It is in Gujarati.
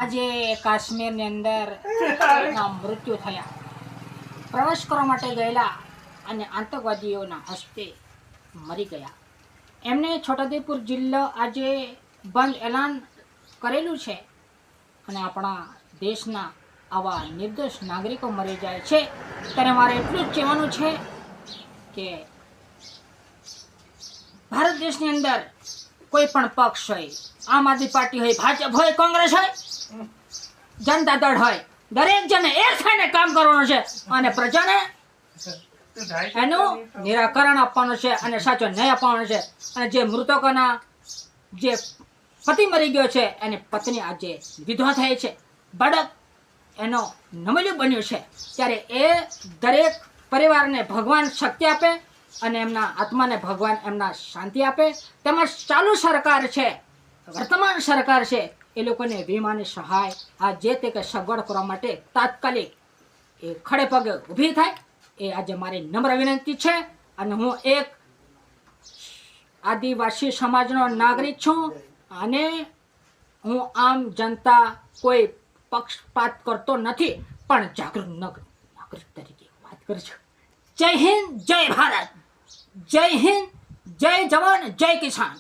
આજે કાશ્મીરની અંદર મૃત્યુ થયા. પ્રવાસ કરવા માટે ગયેલા અને આતંકવાદીઓના હસ્તે મરી ગયા. એમને છોટાઉદેપુર જિલ્લો આજે બંધ એલાન કરેલું છે અને આપણા દેશના આવા નિર્દોષ નાગરિકો મરી જાય છે ત્યારે મારે એટલું જ કહેવાનું છે કે ભારત દેશની અંદર કોઈ પણ પક્ષ હોય, આમ આદમી પાર્ટી હોય, ભાજપ હોય, કોંગ્રેસ હોય, જનતા દળ હોય, દરેક જણે એક થઈને કામ કરવાનું છે અને પ્રજાને એનું નિરાકરણ આપવાનું છે અને સાચો ન્યાય આપવાનો છે. અને જે મૃતકોના જે પતિ મરી ગયો છે એની પત્ની આજે વિધવા થઈ છે, બાળક એનો નમૂલો બન્યો છે, ત્યારે એ દરેક પરિવારને ભગવાન શક્તિ આપે અને એમના આત્માને ભગવાન એમના શાંતિ આપે. તેમજ ચાલુ સરકાર છે, વર્તમાન સરકાર છે, એ લોકોને વીમાની સહાય આ જે તે કે સગવડ કરવા માટે તાત્કાલિક એ ખડે પગે ઊભી થાય એ આજે મારી નમ્ર વિનંતી છે. અને હું એક આદિવાસી સમાજનો નાગરિક છું અને હું આમ જનતા કોઈ પક્ષપાત કરતો નથી, પણ જાગૃત નાગરિક તરીકે વાત કરું છું. જય હિન્દ, જય ભારત, જય હિન્દ, જય જવાન, જય કિસાન.